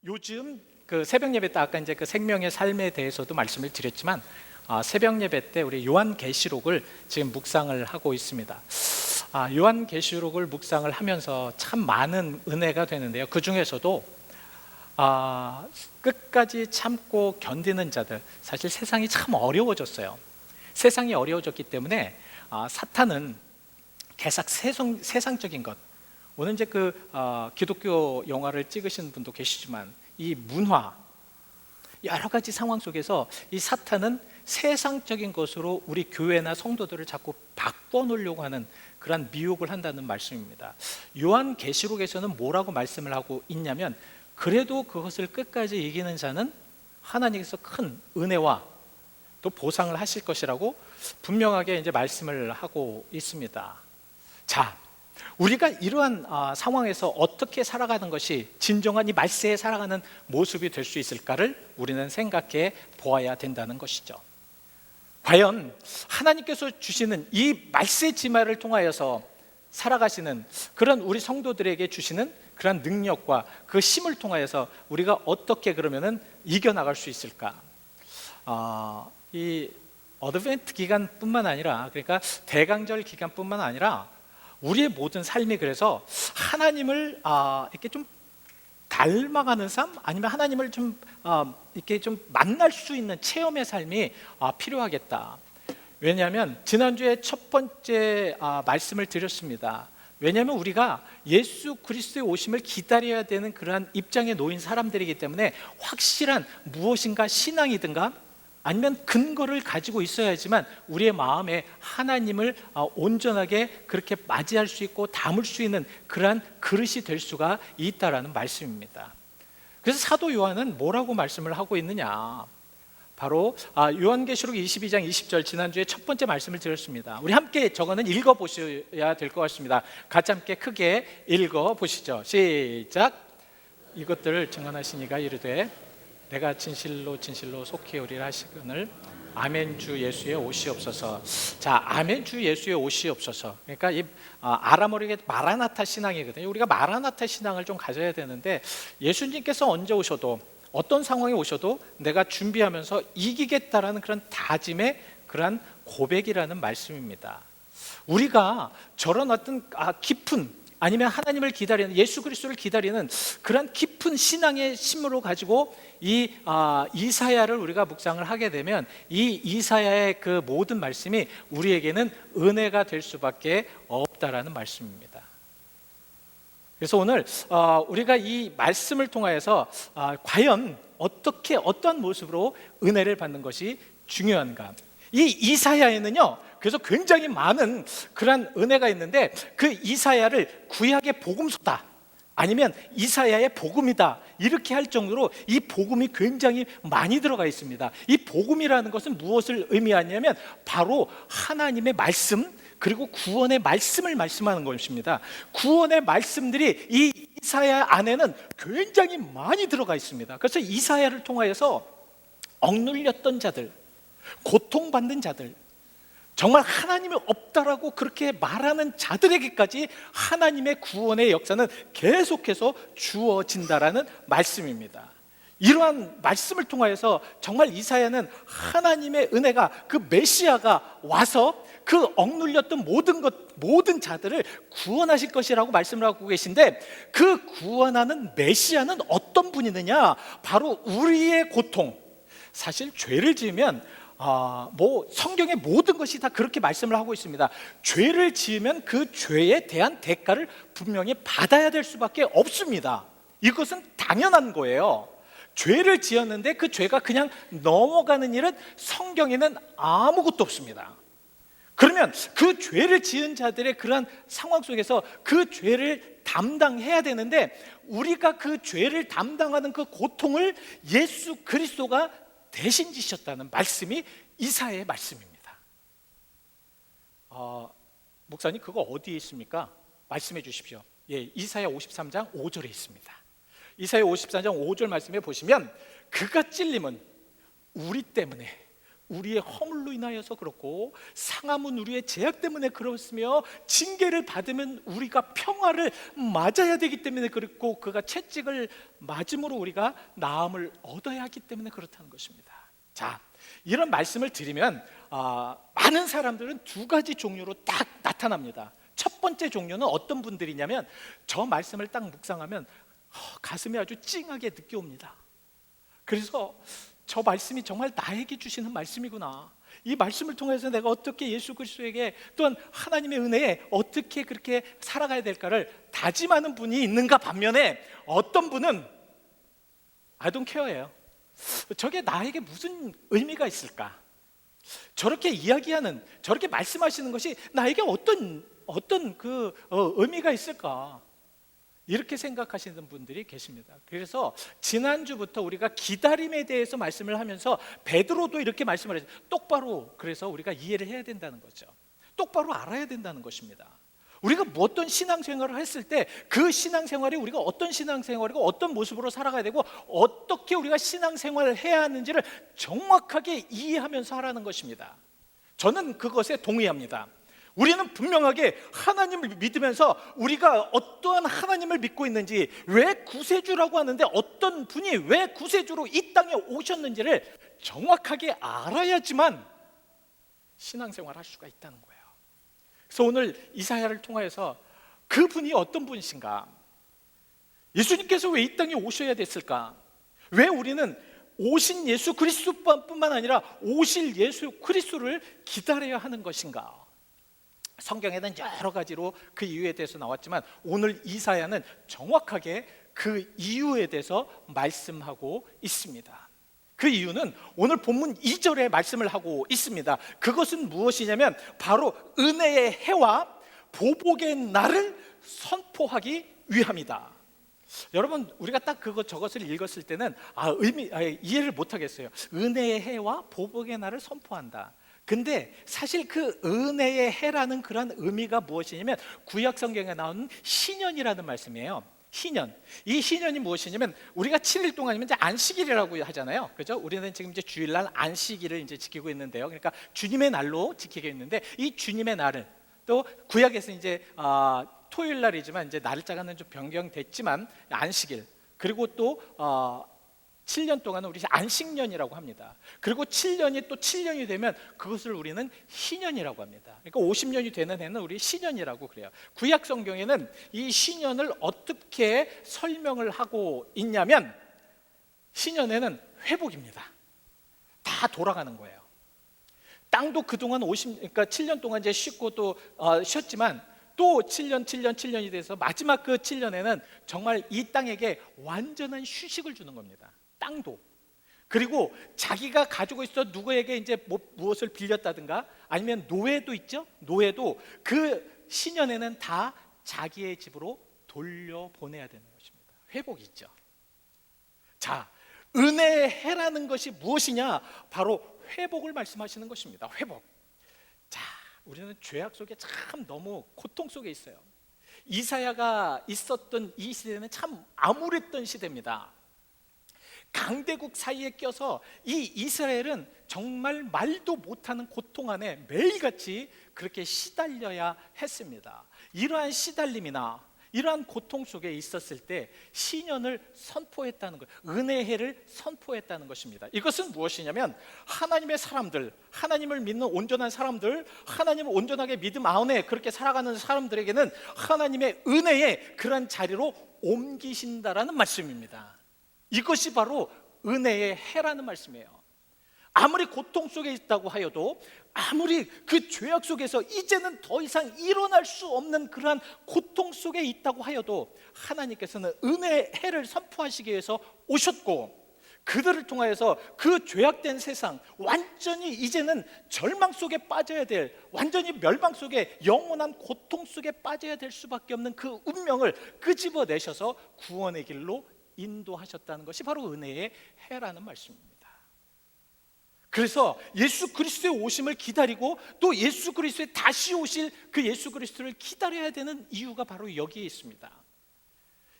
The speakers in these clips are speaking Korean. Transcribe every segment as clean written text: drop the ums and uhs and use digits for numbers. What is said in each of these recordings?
요즘 그 새벽 예배 때 아까 이제 그 생명의 삶에 대해서도 말씀을 드렸지만 새벽 예배 때 우리 요한계시록을 지금 묵상을 하고 있습니다. 요한계시록을 묵상을 하면서 참 많은 은혜가 되는데요. 그 중에서도 끝까지 참고 견디는 자들, 사실 세상이 참 어려워졌어요. 세상이 어려워졌기 때문에 사탄은 개삭 세상적인 것, 오늘 이제 기독교 영화를 찍으신 분도 계시지만 이 문화, 여러 가지 상황 속에서 이 사탄은 세상적인 것으로 우리 교회나 성도들을 자꾸 바꿔놓으려고 하는 그런 미혹을 한다는 말씀입니다. 요한계시록에서는 뭐라고 말씀을 하고 있냐면, 그래도 그것을 끝까지 이기는 자는 하나님께서 큰 은혜와 또 보상을 하실 것이라고 분명하게 이제 말씀을 하고 있습니다. 자, 우리가 이러한 상황에서 어떻게 살아가는 것이 진정한 이 말세에 살아가는 모습이 될 수 있을까를 우리는 생각해 보아야 된다는 것이죠. 과연 하나님께서 주시는 이 말세 지마를 통하여서 살아가시는 그런 우리 성도들에게 주시는 그런 능력과 그 힘을 통하여서 우리가 어떻게 그러면은 이겨나갈 수 있을까? 이 어드벤트 기간뿐만 아니라, 그러니까 대강절 기간뿐만 아니라 우리의 모든 삶이 그래서 하나님을 이렇게 좀 닮아가는 삶, 아니면 하나님을 좀 이렇게 좀 만날 수 있는 체험의 삶이 필요하겠다. 왜냐하면 지난주에 첫 번째 말씀을 드렸습니다. 왜냐하면 우리가 예수 그리스도의 오심을 기다려야 되는 그러한 입장에 놓인 사람들이기 때문에 확실한 무엇인가 신앙이든가 아니면 근거를 가지고 있어야지만 우리의 마음에 하나님을 온전하게 그렇게 맞이할 수 있고 담을 수 있는 그러한 그릇이 될 수가 있다라는 말씀입니다. 그래서 사도 요한은 뭐라고 말씀을 하고 있느냐, 바로 요한계시록 22장 20절, 지난주에 첫 번째 말씀을 드렸습니다. 우리 함께 저거는 읽어보셔야 될 것 같습니다. 같이 함께 크게 읽어보시죠. 시작. 이것들을 증언하신 이가 이르되 내가 진실로 진실로 속히 오리라 하시거늘 아멘 주 예수의 오시옵소서. 자, 아멘 주 예수의 오시옵소서. 그러니까 이 아람어로 마라나타 신앙이거든요. 우리가 마라나타 신앙을 좀 가져야 되는데, 예수님께서 언제 오셔도 어떤 상황이 오셔도 내가 준비하면서 이기겠다라는 그런 다짐의 그런 고백이라는 말씀입니다. 우리가 저런 어떤 깊은, 아니면 하나님을 기다리는, 예수 그리스도를 기다리는 그런 깊은 신앙의 심으로 가지고 이 이사야를 우리가 묵상을 하게 되면 이 이사야의 그 모든 말씀이 우리에게는 은혜가 될 수밖에 없다라는 말씀입니다. 그래서 오늘 우리가 이 말씀을 통하여서 과연 어떻게, 어떤 모습으로 은혜를 받는 것이 중요한가. 이 이사야에는요, 그래서 굉장히 많은 그런 은혜가 있는데, 그 이사야를 구약의 복음서다, 아니면 이사야의 복음이다, 이렇게 할 정도로 이 복음이 굉장히 많이 들어가 있습니다. 이 복음이라는 것은 무엇을 의미하냐면 바로 하나님의 말씀, 그리고 구원의 말씀을 말씀하는 것입니다. 구원의 말씀들이 이 이사야 안에는 굉장히 많이 들어가 있습니다. 그래서 이사야를 통하여서 억눌렸던 자들, 고통받는 자들, 정말 하나님이 없다라고 그렇게 말하는 자들에게까지 하나님의 구원의 역사는 계속해서 주어진다라는 말씀입니다. 이러한 말씀을 통하여서 정말 이사야는 하나님의 은혜가, 그 메시아가 와서 그 억눌렸던 모든 자들을 구원하실 것이라고 말씀을 하고 계신데, 그 구원하는 메시아는 어떤 분이느냐, 바로 우리의 고통, 사실 죄를 지으면 성경의 모든 것이 다 그렇게 말씀을 하고 있습니다. 죄를 지으면 그 죄에 대한 대가를 분명히 받아야 될 수밖에 없습니다. 이것은 당연한 거예요. 죄를 지었는데 그 죄가 그냥 넘어가는 일은 성경에는 아무것도 없습니다. 그러면 그 죄를 지은 자들의 그러한 상황 속에서 그 죄를 담당해야 되는데, 우리가 그 죄를 담당하는 그 고통을 예수 그리스도가 대신 지셨다는 말씀이 이사야의 말씀입니다. 목사님, 그거 어디에 있습니까? 말씀해 주십시오. 예, 이사야 53장 5절에 있습니다. 이사야 54장 5절 말씀에 보시면, 그가 찔림은 우리 때문에 우리의 허물로 인하여서 그렇고, 상함은 우리의 죄악 때문에 그렇으며, 징계를 받으면 우리가 평화를 맞아야 되기 때문에 그렇고, 그가 채찍을 맞음으로 우리가 나음을 얻어야 하기 때문에 그렇다는 것입니다. 자, 이런 말씀을 드리면 많은 사람들은 두 가지 종류로 딱 나타납니다. 첫 번째 종류는 어떤 분들이냐면, 저 말씀을 딱 묵상하면 가슴이 아주 찡하게 느껴옵니다. 그래서 저 말씀이 정말 나에게 주시는 말씀이구나, 이 말씀을 통해서 내가 어떻게 예수 그리스도에게, 또한 하나님의 은혜에 어떻게 그렇게 살아가야 될까를 다짐하는 분이 있는가 반면에, 어떤 분은 I don't care예요. 저게 나에게 무슨 의미가 있을까? 저렇게 이야기하는, 저렇게 말씀하시는 것이 나에게 어떤 의미가 있을까? 이렇게 생각하시는 분들이 계십니다. 그래서 지난주부터 우리가 기다림에 대해서 말씀을 하면서 베드로도 이렇게 말씀을 했어요. 똑바로, 그래서 우리가 이해를 해야 된다는 거죠. 똑바로 알아야 된다는 것입니다. 우리가 어떤 신앙생활을 했을 때 그 신앙생활이 우리가 어떤 신앙생활이고 어떤 모습으로 살아가야 되고 어떻게 우리가 신앙생활을 해야 하는지를 정확하게 이해하면서 하라는 것입니다. 저는 그것에 동의합니다. 우리는 분명하게 하나님을 믿으면서 우리가 어떠한 하나님을 믿고 있는지, 왜 구세주라고 하는데 어떤 분이 왜 구세주로 이 땅에 오셨는지를 정확하게 알아야지만 신앙생활을 할 수가 있다는 거예요. 그래서 오늘 이사야를 통해서 그분이 어떤 분이신가, 예수님께서 왜 이 땅에 오셔야 됐을까, 왜 우리는 오신 예수 그리스도뿐만 아니라 오실 예수 그리스도를 기다려야 하는 것인가. 성경에는 여러 가지로 그 이유에 대해서 나왔지만, 오늘 이사야는 정확하게 그 이유에 대해서 말씀하고 있습니다. 그 이유는 오늘 본문 2절에 말씀을 하고 있습니다. 그것은 무엇이냐면 바로 은혜의 해와 보복의 날을 선포하기 위함이다. 여러분, 우리가 딱 저것을 읽었을 때는 이해를 못하겠어요. 은혜의 해와 보복의 날을 선포한다. 근데 사실 그 은혜의 해라는 그런 의미가 무엇이냐면, 구약 성경에 나오는 신년이라는 말씀이에요. 신년. 이 신년이 무엇이냐면, 우리가 7일 동안이면 이제 안식일이라고 하잖아요. 그죠? 우리는 지금 이제 주일날 안식일을 이제 지키고 있는데요. 그러니까 주님의 날로 지키고 있는데, 이 주님의 날을 또 구약에서 이제 토요일 날이지만 이제 날짜가는 좀 변경됐지만 안식일, 그리고 또 7년 동안은 우리 안식년이라고 합니다. 그리고 7년이 또 7년이 되면 그것을 우리는 희년이라고 합니다. 그러니까 50년이 되는 해는 우리 시년이라고 그래요. 구약 성경에는 이 시년을 어떻게 설명을 하고 있냐면, 시년에는 회복입니다. 다 돌아가는 거예요. 땅도 그동안 그러니까 7년 동안 이제 쉬고 또 쉬었지만, 또 7년이 돼서 마지막 그 7년에는 정말 이 땅에게 완전한 휴식을 주는 겁니다. 땅도. 그리고 자기가 가지고 있어 누구에게 이제 무엇을 빌렸다든가, 아니면 노예도 있죠. 노예도 그 시년에는 다 자기의 집으로 돌려보내야 되는 것입니다. 회복이 있죠. 자, 은혜의 해라는 것이 무엇이냐? 바로 회복을 말씀하시는 것입니다. 회복. 자, 우리는 죄악 속에 참 너무 고통 속에 있어요. 이사야가 있었던 이 시대는 참 암울했던 시대입니다. 강대국 사이에 껴서 이 이스라엘은 정말 말도 못하는 고통 안에 매일같이 그렇게 시달려야 했습니다. 이러한 시달림이나 이러한 고통 속에 있었을 때 시년을 선포했다는 것, 은혜의 해를 선포했다는 것입니다. 이것은 무엇이냐면, 하나님의 사람들, 하나님을 믿는 온전한 사람들, 하나님을 온전하게 믿음 안에 그렇게 살아가는 사람들에게는 하나님의 은혜의 그런 자리로 옮기신다라는 말씀입니다. 이것이 바로 은혜의 해라는 말씀이에요. 아무리 고통 속에 있다고 하여도, 아무리 그 죄악 속에서 이제는 더 이상 일어날 수 없는 그러한 고통 속에 있다고 하여도, 하나님께서는 은혜의 해를 선포하시기 위해서 오셨고, 그들을 통하여서 그 죄악된 세상, 완전히 이제는 절망 속에 빠져야 될, 완전히 멸망 속에 영원한 고통 속에 빠져야 될 수밖에 없는 그 운명을 끄집어내셔서 구원의 길로 인도하셨다는 것이 바로 은혜의 해라는 말씀입니다. 그래서 예수 그리스도의 오심을 기다리고 또 예수 그리스도의 다시 오실 그 예수 그리스도를 기다려야 되는 이유가 바로 여기에 있습니다.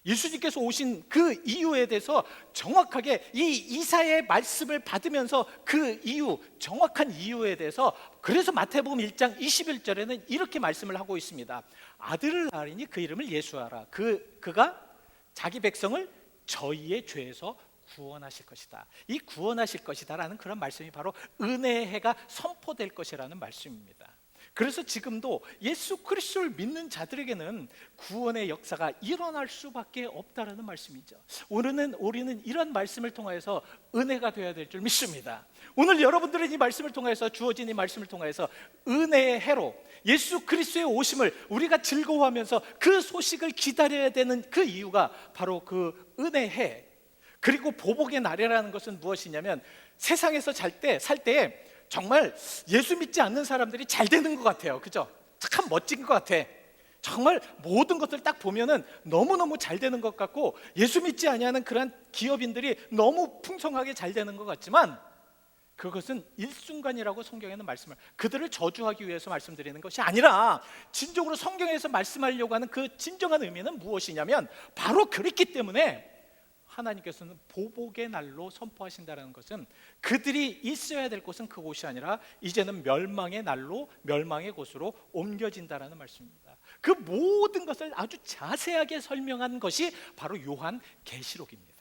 예수님께서 오신 그 이유에 대해서 정확하게 이 이사야의 말씀을 받으면서 그 이유, 정확한 이유에 대해서, 그래서 마태복음 1장 21절에는 이렇게 말씀을 하고 있습니다. 아들을 낳으리니 그 이름을 예수하라. 그가 자기 백성을 저희의 죄에서 구원하실 것이다. 이 구원하실 것이다라는 그런 말씀이 바로 은혜의 해가 선포될 것이라는 말씀입니다. 그래서 지금도 예수 그리스도를 믿는 자들에게는 구원의 역사가 일어날 수밖에 없다라는 말씀이죠. 우리는 이런 말씀을 통해서 은혜가 되어야 될 줄 믿습니다. 오늘 여러분들은 이 말씀을 통해서, 주어진 이 말씀을 통해서 은혜의 해로 예수 그리스도의 오심을 우리가 즐거워하면서 그 소식을 기다려야 되는 그 이유가 바로 그 은혜의 해, 그리고 보복의 날이라는 것은 무엇이냐면, 세상에서 살 때 정말 예수 믿지 않는 사람들이 잘 되는 것 같아요. 그죠? 참 멋진 것 같아. 정말 모든 것들 딱 보면은 너무너무 잘 되는 것 같고, 예수 믿지 아니하는 그런 기업인들이 너무 풍성하게 잘 되는 것 같지만, 그것은 일순간이라고 성경에는 말씀을, 그들을 저주하기 위해서 말씀드리는 것이 아니라 진정으로 성경에서 말씀하려고 하는 그 진정한 의미는 무엇이냐면, 바로 그랬기 때문에 하나님께서는 보복의 날로 선포하신다는 것은, 그들이 있어야 될 곳은 그곳이 아니라 이제는 멸망의 날로, 멸망의 곳으로 옮겨진다는 말씀입니다. 그 모든 것을 아주 자세하게 설명한 것이 바로 요한계시록입니다.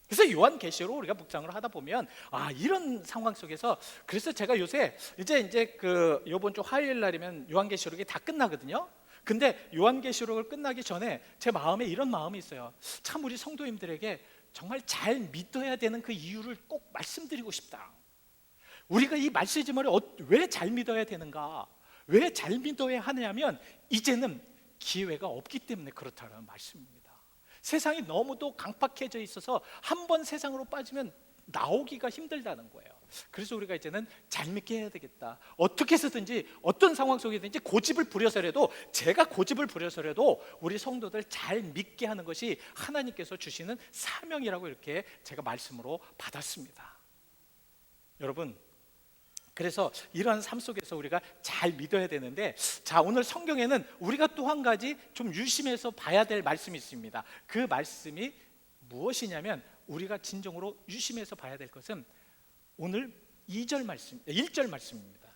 그래서 요한계시록 우리가 묵상을 하다 보면, 이런 상황 속에서, 그래서 제가 요새 이제 그 이번 주 화요일 날이면 요한계시록이 다 끝나거든요. 근데 요한계시록을 끝나기 전에 제 마음에 이런 마음이 있어요. 참 우리 성도님들에게 정말 잘 믿어야 되는 그 이유를 꼭 말씀드리고 싶다. 우리가 이 말씀을 왜 잘 믿어야 되는가, 왜 잘 믿어야 하냐면, 이제는 기회가 없기 때문에 그렇다는 말씀입니다. 세상이 너무도 강팍해져 있어서 한 번 세상으로 빠지면 나오기가 힘들다는 거예요. 그래서 우리가 이제는 잘 믿게 해야 되겠다. 어떻게 해서든지, 어떤 상황 속에든지 고집을 부려서라도, 제가 고집을 부려서라도 우리 성도들 잘 믿게 하는 것이 하나님께서 주시는 사명이라고 이렇게 제가 말씀으로 받았습니다. 여러분, 그래서 이러한 삶 속에서 우리가 잘 믿어야 되는데, 자, 오늘 성경에는 우리가 또 한 가지 좀 유심해서 봐야 될 말씀이 있습니다. 그 말씀이 무엇이냐면, 우리가 진정으로 유심해서 봐야 될 것은 오늘 1절 말씀입니다.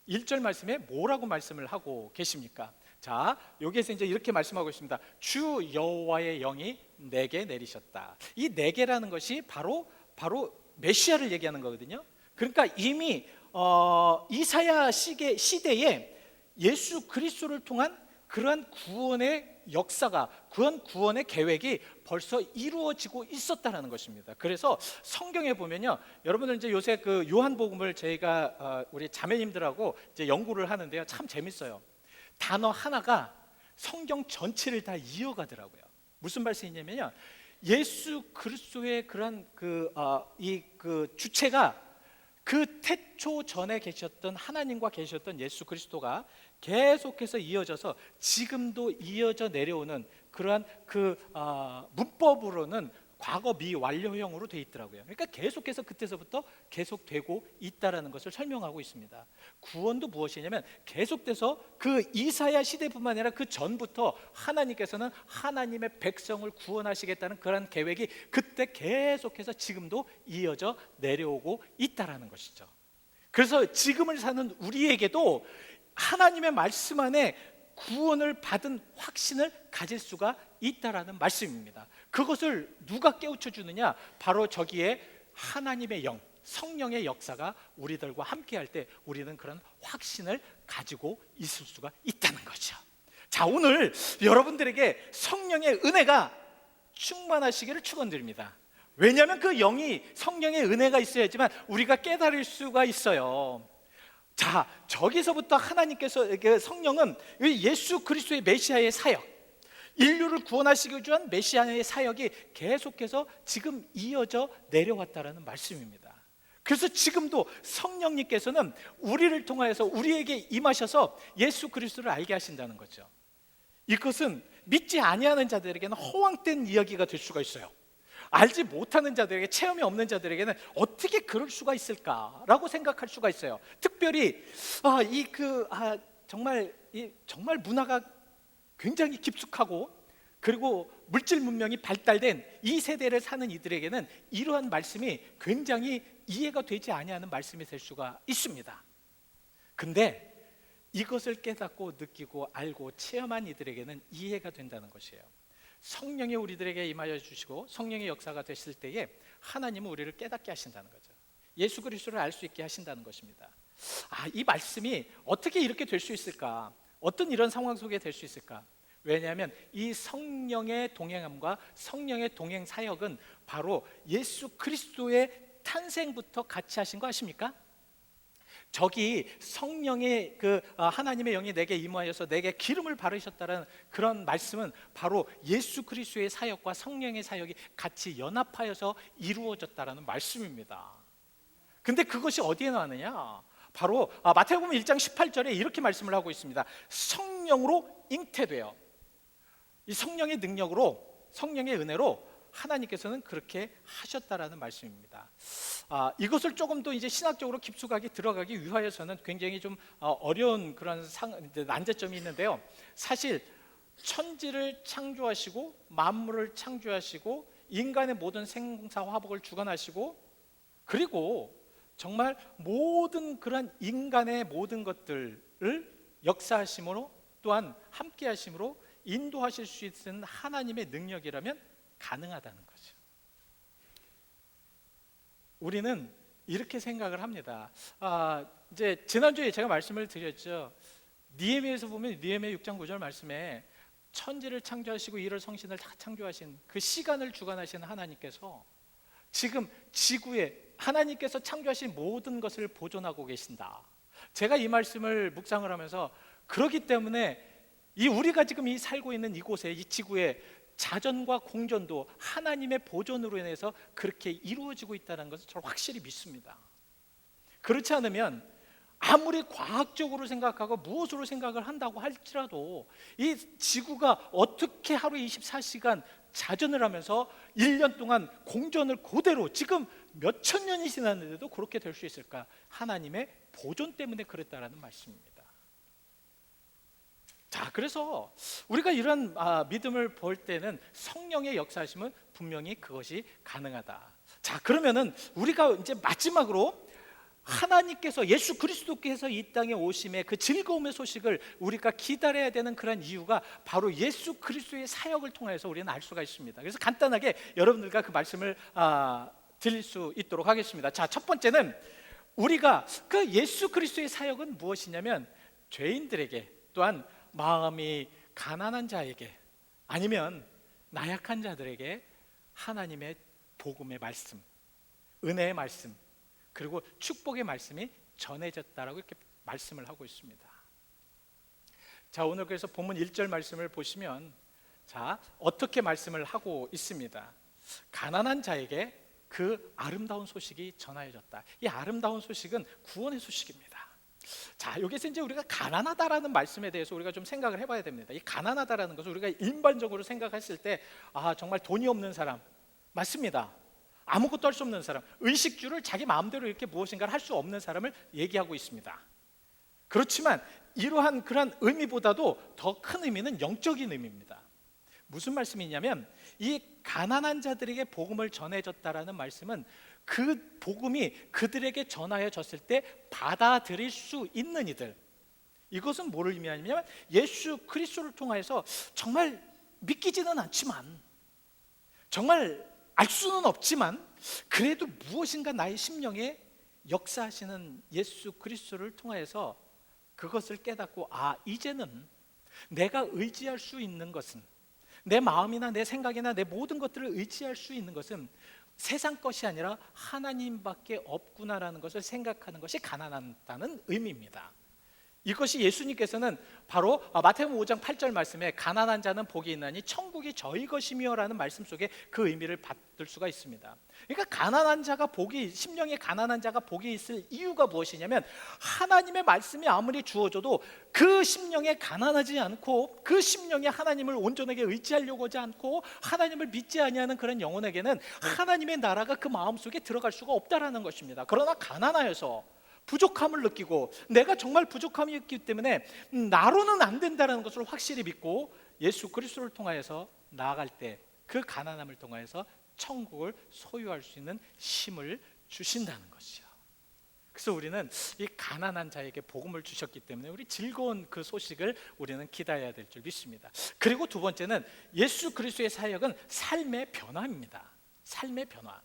1절 말씀에 뭐라고 말씀을 하고 계십니까? 자, 여기에서 이제 이렇게 말씀하고 있습니다. 주 여호와의 영이 내게 내리셨다. 이 내게라는 것이 바로 메시아를 얘기하는 거거든요. 그러니까 이미 이사야 시대에 예수 그리스도를 통한 그러한 구원의 역사가, 그런 구원의 계획이 벌써 이루어지고 있었다는 것입니다. 그래서 성경에 보면요, 여러분들 이제 요새 그 요한복음을 저희가 우리 자매님들하고 이제 연구를 하는데요, 참 재밌어요. 단어 하나가 성경 전체를 다 이어가더라고요. 무슨 말씀이냐면요, 예수 그리스도의 그런 그 주체가, 그 태초 전에 계셨던 하나님과 계셨던 예수 그리스도가 계속해서 이어져서 지금도 이어져 내려오는 그러한 문법으로는 과거 미완료형으로 되어 있더라고요. 그러니까 계속해서 그때서부터 계속되고 있다라는 것을 설명하고 있습니다. 구원도 무엇이냐면, 계속돼서 그 이사야 시대뿐만 아니라 그 전부터 하나님께서는 하나님의 백성을 구원하시겠다는 그런 계획이 그때 계속해서 지금도 이어져 내려오고 있다라는 것이죠. 그래서 지금을 사는 우리에게도 하나님의 말씀 안에 구원을 받은 확신을 가질 수가 있다라는 말씀입니다. 그것을 누가 깨우쳐 주느냐? 바로 저기에 하나님의 영, 성령의 역사가 우리들과 함께 할 때 우리는 그런 확신을 가지고 있을 수가 있다는 거죠. 자, 오늘 여러분들에게 성령의 은혜가 충만하시기를 축원드립니다. 왜냐하면 그 영이, 성령의 은혜가 있어야지만 우리가 깨달을 수가 있어요. 자, 저기서부터 하나님께서, 성령은 예수 그리스도의 메시아의 사역, 인류를 구원하시기 위한 메시아의 사역이 계속해서 지금 이어져 내려왔다라는 말씀입니다. 그래서 지금도 성령님께서는 우리를 통하여서 우리에게 임하셔서 예수 그리스도를 알게 하신다는 거죠. 이것은 믿지 아니하는 자들에게는 허황된 이야기가 될 수가 있어요. 알지 못하는 자들에게, 체험이 없는 자들에게는 어떻게 그럴 수가 있을까라고 생각할 수가 있어요. 특별히 정말 문화가 굉장히 깊숙하고 그리고 물질 문명이 발달된 이 세대를 사는 이들에게는 이러한 말씀이 굉장히 이해가 되지 아니하는 말씀이 될 수가 있습니다. 근데 이것을 깨닫고 느끼고 알고 체험한 이들에게는 이해가 된다는 것이에요. 성령이 우리들에게 임하여 주시고 성령의 역사가 됐을 때에 하나님은 우리를 깨닫게 하신다는 거죠. 예수 그리스도를 알 수 있게 하신다는 것입니다. 이 말씀이 어떻게 이렇게 될 수 있을까? 어떤 이런 상황 속에 될 수 있을까? 왜냐하면 이 성령의 동행함과 성령의 동행 사역은 바로 예수 그리스도의 탄생부터 같이 하신 거 아십니까? 저기 성령의 하나님의 영이 내게 임하여서 내게 기름을 바르셨다는 그런 말씀은 바로 예수 그리스도의 사역과 성령의 사역이 같이 연합하여서 이루어졌다라는 말씀입니다. 근데 그것이 어디에 나왔느냐? 바로 마태복음 1장 18절에 이렇게 말씀을 하고 있습니다. 성령으로 잉태되어, 이 성령의 능력으로, 성령의 은혜로 하나님께서는 그렇게 하셨다라는 말씀입니다. 이것을 조금 더 이제 신학적으로 깊숙하게 들어가기 위하여서는 굉장히 좀 어려운 그런 난제점이 있는데요. 사실 천지를 창조하시고 만물을 창조하시고 인간의 모든 생사 화복을 주관하시고 그리고 정말 모든 그런 인간의 모든 것들을 역사하심으로 또한 함께 하심으로 인도하실 수 있는 하나님의 능력이라면 가능하다는 거죠. 우리는 이렇게 생각을 합니다. 이제 지난주에 제가 말씀을 드렸죠. 느헤미야에서 보면 느헤미야 6장 9절 말씀에 천지를 창조하시고 이를 성신을 다 창조하신 그 시간을 주관하시는 하나님께서 지금 지구에 하나님께서 창조하신 모든 것을 보존하고 계신다. 제가 이 말씀을 묵상을 하면서 그렇기 때문에 우리가 지금 이 살고 있는 이곳에 이 지구에 자전과 공전도 하나님의 보존으로 인해서 그렇게 이루어지고 있다는 것을 저는 확실히 믿습니다. 그렇지 않으면 아무리 과학적으로 생각하고 무엇으로 생각을 한다고 할지라도 이 지구가 어떻게 하루 24시간 자전을 하면서 1년 동안 공전을 그대로 지금 몇천 년이 지났는데도 그렇게 될 수 있을까? 하나님의 보존 때문에 그랬다라는 말씀입니다. 자, 그래서 우리가 이런 믿음을 볼 때는 성령의 역사하심은 분명히 그것이 가능하다. 자, 그러면은 우리가 이제 마지막으로 하나님께서 예수 그리스도께서 이 땅에 오심의 그 즐거움의 소식을 우리가 기다려야 되는 그런 이유가 바로 예수 그리스도의 사역을 통해서 우리는 알 수가 있습니다. 그래서 간단하게 여러분들과 그 말씀을 드릴 수 있도록 하겠습니다. 자, 첫 번째는 우리가 그 예수 그리스도의 사역은 무엇이냐면 죄인들에게 또한 마음이 가난한 자에게 아니면 나약한 자들에게 하나님의 복음의 말씀, 은혜의 말씀 그리고 축복의 말씀이 전해졌다라고 이렇게 말씀을 하고 있습니다. 자, 오늘 그래서 본문 1절 말씀을 보시면 자, 어떻게 말씀을 하고 있습니다. 가난한 자에게 그 아름다운 소식이 전하여졌다. 이 아름다운 소식은 구원의 소식입니다. 자, 여기서 이제 우리가 가난하다라는 말씀에 대해서 우리가 좀 생각을 해봐야 됩니다. 이 가난하다라는 것을 우리가 일반적으로 생각했을 때 정말 돈이 없는 사람 맞습니다. 아무것도 할 수 없는 사람, 의식주를 자기 마음대로 이렇게 무엇인가를 할 수 없는 사람을 얘기하고 있습니다. 그렇지만 이러한 그런 의미보다도 더 큰 의미는 영적인 의미입니다. 무슨 말씀이냐면 이 가난한 자들에게 복음을 전해줬다라는 말씀은 그 복음이 그들에게 전하여졌을 때 받아들일 수 있는 이들, 이것은 뭐를 의미하냐면 예수 그리스도를 통해서 정말 믿기지는 않지만 정말 알 수는 없지만 그래도 무엇인가 나의 심령에 역사하시는 예수 그리스도를 통해서 그것을 깨닫고 이제는 내가 의지할 수 있는 것은 내 마음이나 내 생각이나 내 모든 것들을 의지할 수 있는 것은 세상 것이 아니라 하나님밖에 없구나라는 것을 생각하는 것이 가난하다는 의미입니다. 이것이 예수님께서는 바로 마태복음 5장 8절 말씀에 가난한 자는 복이 있나니 천국이 저희 것이며 라는 말씀 속에 그 의미를 받을 수가 있습니다. 그러니까 가난한 자가 심령에 가난한 자가 복이 있을 이유가 무엇이냐면 하나님의 말씀이 아무리 주어져도 그 심령에 가난하지 않고 그 심령에 하나님을 온전하게 의지하려고 하지 않고 하나님을 믿지 아니하는 그런 영혼에게는 하나님의 나라가 그 마음속에 들어갈 수가 없다라는 것입니다. 그러나 가난하여서 부족함을 느끼고 내가 정말 부족함이 있기 때문에 나로는 안 된다는 것을 확실히 믿고 예수 그리스도를 통하여서 나아갈 때 그 가난함을 통해서 천국을 소유할 수 있는 힘을 주신다는 것이죠. 그래서 우리는 이 가난한 자에게 복음을 주셨기 때문에 우리 즐거운 그 소식을 우리는 기다려야 될 줄 믿습니다. 그리고 두 번째는 예수 그리스도의 사역은 삶의 변화입니다. 삶의 변화.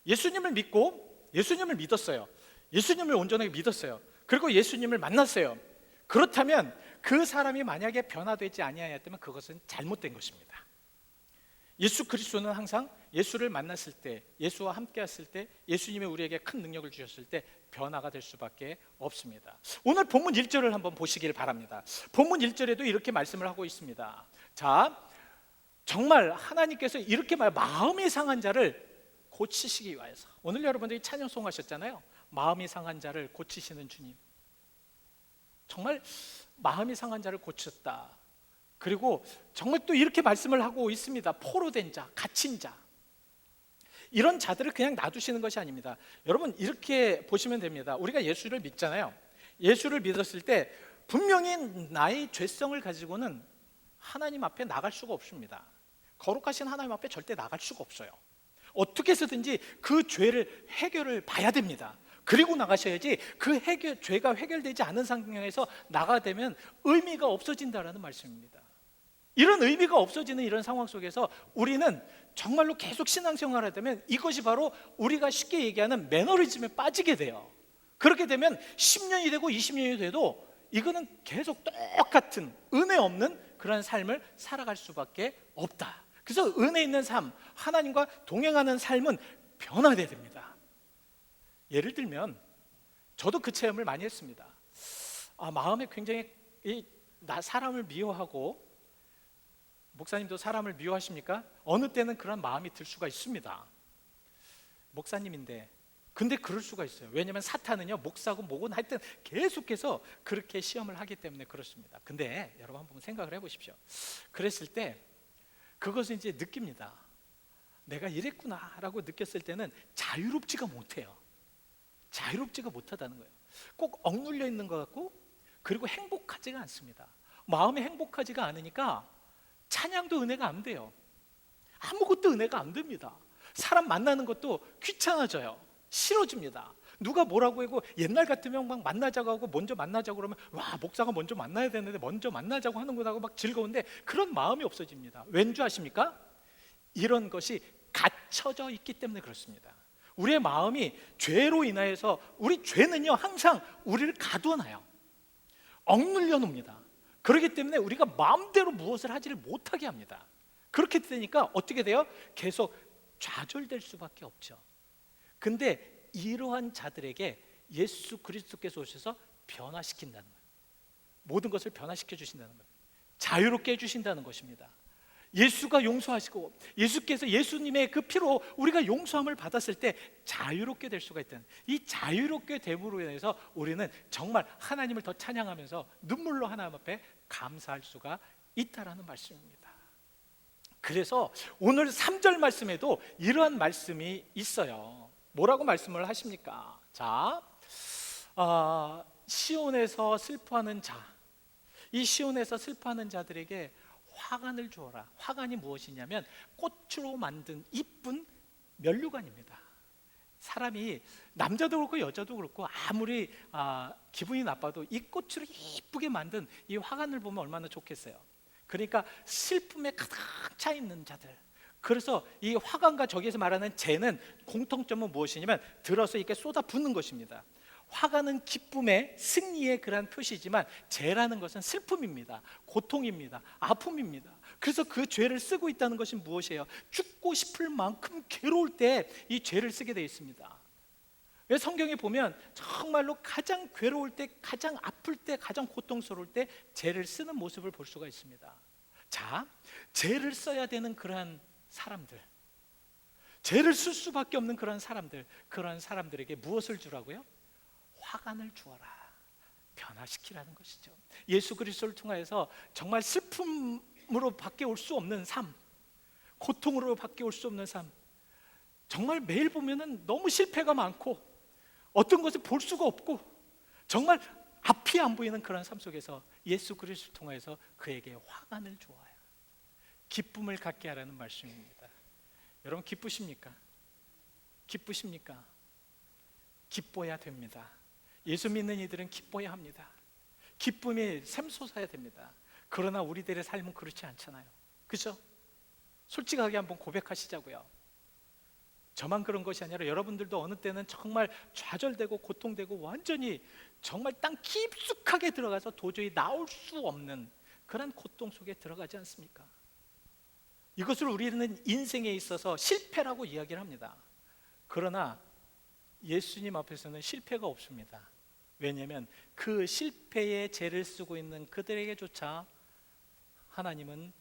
예수님을 믿고 예수님을 믿었어요. 예수님을 온전하게 믿었어요. 그리고 예수님을 만났어요. 그렇다면 그 사람이 만약에 변화되지 아니하였다면 그것은 잘못된 것입니다. 예수 그리스도는 항상 예수를 만났을 때, 예수와 함께 했을 때, 예수님이 우리에게 큰 능력을 주셨을 때 변화가 될 수밖에 없습니다. 오늘 본문 1절을 한번 보시길 바랍니다. 본문 1절에도 이렇게 말씀을 하고 있습니다. 자, 정말 하나님께서 이렇게 마음이 상한 자를 고치시기 위해서, 오늘 여러분들이 찬양송 하셨잖아요. 마음이 상한 자를 고치시는 주님. 정말 마음이 상한 자를 고쳤다. 그리고 정말 또 이렇게 말씀을 하고 있습니다. 포로된 자, 갇힌 자, 이런 자들을 그냥 놔두시는 것이 아닙니다. 여러분 이렇게 보시면 됩니다. 우리가 예수를 믿잖아요. 예수를 믿었을 때 분명히 나의 죄성을 가지고는 하나님 앞에 나갈 수가 없습니다. 거룩하신 하나님 앞에 절대 나갈 수가 없어요. 어떻게 해서든지 그 죄를 해결을 봐야 됩니다. 그리고 나가셔야지 그 죄가 해결되지 않은 상황에서 나가되면 의미가 없어진다라는 말씀입니다. 이런 의미가 없어지는 이런 상황 속에서 우리는 정말로 계속 신앙생활을 하다면 이것이 바로 우리가 쉽게 얘기하는 매너리즘에 빠지게 돼요. 그렇게 되면 10년이 되고 20년이 돼도 이거는 계속 똑같은 은혜 없는 그런 삶을 살아갈 수밖에 없다. 그래서 은혜 있는 삶, 하나님과 동행하는 삶은 변화돼야 됩니다. 예를 들면 저도 그 체험을 많이 했습니다. 마음에 굉장히 사람을 미워하고, 목사님도 사람을 미워하십니까? 어느 때는 그런 마음이 들 수가 있습니다. 목사님인데 근데 그럴 수가 있어요. 왜냐하면 사탄은요, 목사고 뭐고 하여튼 계속해서 그렇게 시험을 하기 때문에 그렇습니다. 근데 여러분 한번 생각을 해보십시오. 그랬을 때 그것을 이제 느낍니다. 내가 이랬구나 라고 느꼈을 때는 자유롭지가 못해요. 자유롭지가 못하다는 거예요. 꼭 억눌려 있는 것 같고, 그리고 행복하지가 않습니다. 마음이 행복하지가 않으니까 찬양도 은혜가 안 돼요. 아무것도 은혜가 안 됩니다. 사람 만나는 것도 귀찮아져요. 싫어집니다. 누가 뭐라고 하고, 옛날 같으면 막 만나자고 하고 먼저 만나자고 그러면 와, 목사가 먼저 만나야 되는데 먼저 만나자고 하는구나 하고 막 즐거운데 그런 마음이 없어집니다. 왠지 아십니까? 이런 것이 갇혀져 있기 때문에 그렇습니다. 우리의 마음이 죄로 인하여서, 우리 죄는요 항상 우리를 가두어놔요. 억눌려 놓습니다. 그렇기 때문에 우리가 마음대로 무엇을 하지를 못하게 합니다. 그렇게 되니까 어떻게 돼요? 계속 좌절될 수밖에 없죠. 근데 이러한 자들에게 예수 그리스도께서 오셔서 변화시킨다는 거예요. 모든 것을 변화시켜 주신다는 거예요. 자유롭게 해주신다는 것입니다. 예수가 용서하시고, 예수께서 예수님의 그 피로 우리가 용서함을 받았을 때 자유롭게 될 수가 있다는, 이 자유롭게 됨으로 인해서 우리는 정말 하나님을 더 찬양하면서 눈물로 하나님 앞에 감사할 수가 있다라는 말씀입니다. 그래서 오늘 3절 말씀에도 이러한 말씀이 있어요. 뭐라고 말씀을 하십니까? 자, 시온에서 슬퍼하는 자, 이 시온에서 슬퍼하는 자들에게 화관을 주어라. 화관이 무엇이냐면 꽃으로 만든 이쁜 면류관입니다. 사람이, 남자도 그렇고 여자도 그렇고 아무리 기분이 나빠도 이 꽃으로 이쁘게 만든 이 화관을 보면 얼마나 좋겠어요. 그러니까 슬픔에 가득 차 있는 자들, 그래서 이 화관과 저기에서 말하는 재는 공통점은 무엇이냐면 들어서 이렇게 쏟아 붓는 것입니다. 화관은 기쁨의, 승리의 그러한 표시지만 죄라는 것은 슬픔입니다. 고통입니다. 아픔입니다. 그래서 그 죄를 쓰고 있다는 것이 무엇이에요? 죽고 싶을 만큼 괴로울 때 이 죄를 쓰게 되어 있습니다. 왜 성경에 보면 정말로 가장 괴로울 때, 가장 아플 때, 가장 고통스러울 때 죄를 쓰는 모습을 볼 수가 있습니다. 자, 죄를 써야 되는 그러한 사람들, 죄를 쓸 수밖에 없는 그런 사람들, 그런 사람들에게 무엇을 주라고요? 화관을 주어라. 변화시키라는 것이죠. 예수 그리스도를 통하여서 정말 슬픔으로 밖에 올 수 없는 삶, 고통으로 밖에 올 수 없는 삶, 정말 매일 보면은 너무 실패가 많고 어떤 것을 볼 수가 없고 정말 앞이 안 보이는 그런 삶 속에서 예수 그리스도를 통하여서 그에게 화관을 주어요. 기쁨을 갖게 하라는 말씀입니다. 여러분 기쁘십니까? 기쁘십니까? 기뻐야 됩니다. 예수 믿는 이들은 기뻐야 합니다. 기쁨이 샘솟아야 됩니다. 그러나 우리들의 삶은 그렇지 않잖아요. 그죠? 솔직하게 한번 고백하시자고요. 저만 그런 것이 아니라 여러분들도 어느 때는 정말 좌절되고 고통되고 완전히 정말 땅 깊숙하게 들어가서 도저히 나올 수 없는 그런 고통 속에 들어가지 않습니까? 이것을 우리는 인생에 있어서 실패라고 이야기를 합니다. 그러나 예수님 앞에서는 실패가 없습니다. 왜냐하면 그 실패의 죄를 쓰고 있는 그들에게조차 하나님은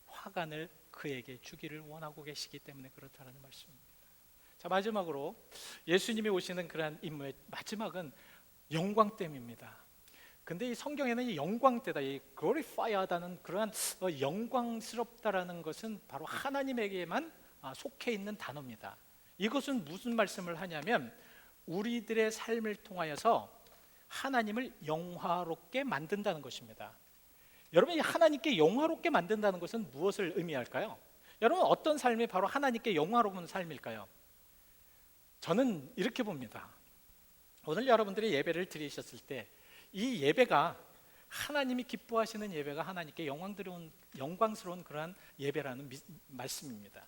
화관을 그에게 주기를 원하고 계시기 때문에 그렇다는 말씀입니다. 자, 마지막으로 예수님이 오시는 그러한 임무의 마지막은 영광됨입니다. 근데 이 성경에는 이 영광되다, 이 glorify하다는 그러한 영광스럽다라는 것은 바로 하나님에게만 속해 있는 단어입니다. 이것은 무슨 말씀을 하냐면 우리들의 삶을 통하여서 하나님을 영화롭게 만든다는 것입니다. 여러분, 이 하나님께 영화롭게 만든다는 것은 무엇을 의미할까요? 여러분, 어떤 삶이 바로 하나님께 영화로운 삶일까요? 저는 이렇게 봅니다. 오늘 여러분들이 예배를 드리셨을 때 이 예배가 하나님이 기뻐하시는 예배가 하나님께 영광스러운 그러한 예배라는 말씀입니다.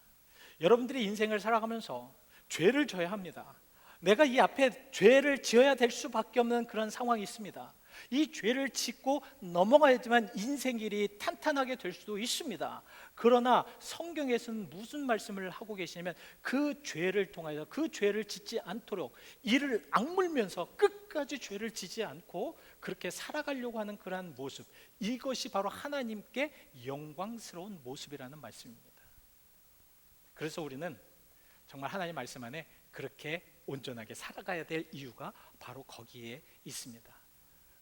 여러분들이 인생을 살아가면서 죄를 져야 합니다. 내가 이 앞에 죄를 지어야 될 수밖에 없는 그런 상황이 있습니다. 이 죄를 짓고 넘어가야지만 인생길이 탄탄하게 될 수도 있습니다. 그러나 성경에서는 무슨 말씀을 하고 계시냐면 그 죄를 통하여 그 죄를 짓지 않도록 이를 악물면서 끝까지 죄를 지지 않고 그렇게 살아가려고 하는 그러한 모습, 이것이 바로 하나님께 영광스러운 모습이라는 말씀입니다. 그래서 우리는 정말 하나님 말씀 안에 그렇게 온전하게 살아가야 될 이유가 바로 거기에 있습니다.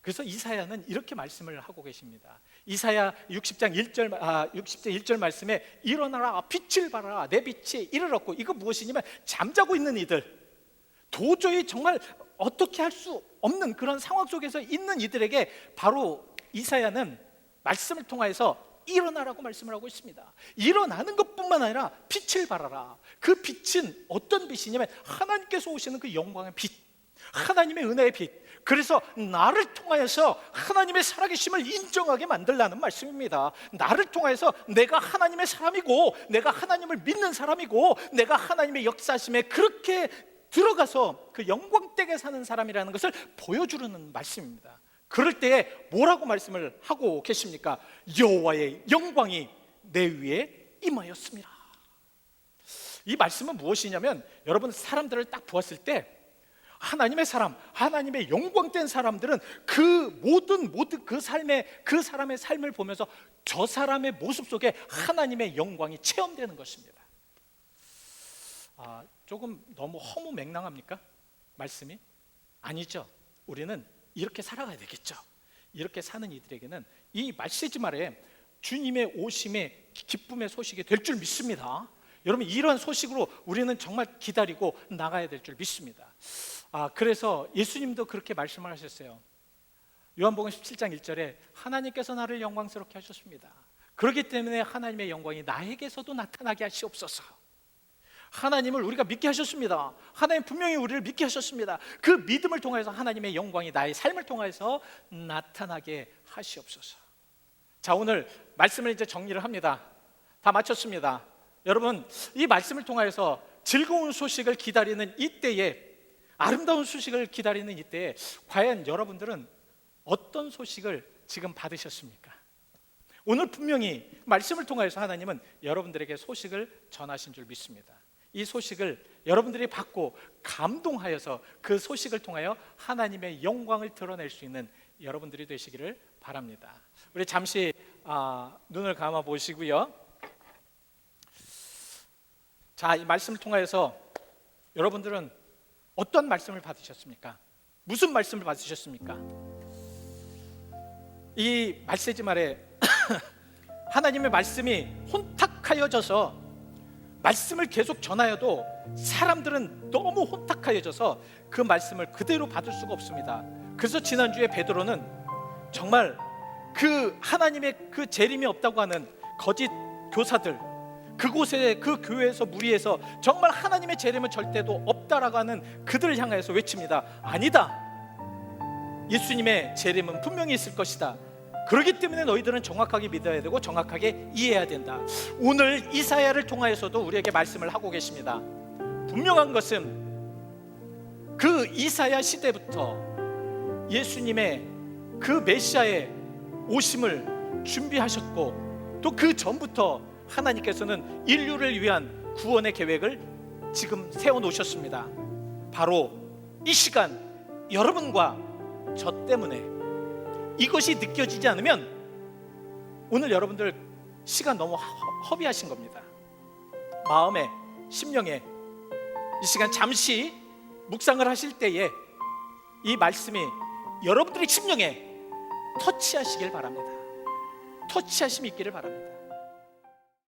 그래서 이사야는 이렇게 말씀을 하고 계십니다. 이사야 60장 1절 말씀에 일어나라 빛을 발하라 내 빛이 이르렀고, 이거 무엇이냐면 잠자고 있는 이들, 도저히 정말 어떻게 할 수 없는 그런 상황 속에서 있는 이들에게 바로 이사야는 말씀을 통해서 일어나라고 말씀을 하고 있습니다. 일어나는 것뿐만 아니라 빛을 발하라. 그 빛은 어떤 빛이냐면 하나님께서 오시는 그 영광의 빛, 하나님의 은혜의 빛. 그래서 나를 통하여서 하나님의 살아계심을 인정하게 만들라는 말씀입니다. 나를 통해서 내가 하나님의 사람이고 내가 하나님을 믿는 사람이고 내가 하나님의 역사심에 그렇게 들어가서 그 영광되게 사는 사람이라는 것을 보여주는 말씀입니다. 그럴 때에 뭐라고 말씀을 하고 계십니까? 여호와의 영광이 내 위에 임하였습니다. 이 말씀은 무엇이냐면 여러분, 사람들을 딱 보았을 때 하나님의 사람, 하나님의 영광된 사람들은 그 모든 그 사람의 삶을 보면서 저 사람의 모습 속에 하나님의 영광이 체험되는 것입니다. 조금 너무 허무맹랑합니까? 말씀이? 아니죠. 우리는 이렇게 살아가야 되겠죠. 이렇게 사는 이들에게는 이 메시지 말에 주님의 오심의 기쁨의 소식이 될 줄 믿습니다. 여러분, 이런 소식으로 우리는 정말 기다리고 나가야 될 줄 믿습니다. 그래서 예수님도 그렇게 말씀을 하셨어요. 요한복음 17장 1절에 하나님께서 나를 영광스럽게 하셨습니다. 그렇기 때문에 하나님의 영광이 나에게서도 나타나게 하시옵소서. 하나님을 우리가 믿게 하셨습니다. 하나님 분명히 우리를 믿게 하셨습니다. 그 믿음을 통해서 하나님의 영광이 나의 삶을 통해서 나타나게 하시옵소서. 자, 오늘 말씀을 이제 정리를 합니다. 다 마쳤습니다. 여러분, 이 말씀을 통해서 즐거운 소식을 기다리는 이때에, 아름다운 소식을 기다리는 이때에 과연 여러분들은 어떤 소식을 지금 받으셨습니까? 오늘 분명히 말씀을 통해서 하나님은 여러분들에게 소식을 전하신 줄 믿습니다. 이 소식을 여러분들이 받고 감동하여서 그 소식을 통하여 하나님의 영광을 드러낼 수 있는 여러분들이 되시기를 바랍니다. 우리 잠시 눈을 감아 보시고요. 자, 이 말씀을 통하여서 여러분들은 어떤 말씀을 받으셨습니까? 무슨 말씀을 받으셨습니까? 이 메시지 말에 하나님의 말씀이 혼탁하여져서 말씀을 계속 전하여도 사람들은 너무 혼탁하여져서 그 말씀을 그대로 받을 수가 없습니다. 그래서 지난주에 베드로는 정말 그 하나님의 그 재림이 없다고 하는 거짓 교사들, 그곳에 그 교회에서 무리해서 정말 하나님의 재림은 절대도 없다라고 하는 그들을 향해서 외칩니다. 아니다, 예수님의 재림은 분명히 있을 것이다. 그렇기 때문에 너희들은 정확하게 믿어야 되고 정확하게 이해해야 된다. 오늘 이사야를 통하여서도 우리에게 말씀을 하고 계십니다. 분명한 것은 그 이사야 시대부터 예수님의 그 메시아의 오심을 준비하셨고, 또 그 전부터 하나님께서는 인류를 위한 구원의 계획을 지금 세워놓으셨습니다. 바로 이 시간 여러분과 저 때문에 이것이 느껴지지 않으면 오늘 여러분들 시간 너무 허비하신 겁니다. 마음에, 심령에 이 시간 잠시 묵상을 하실 때에 이 말씀이 여러분들의 심령에 터치하시길 바랍니다. 터치하심이 있기를 바랍니다.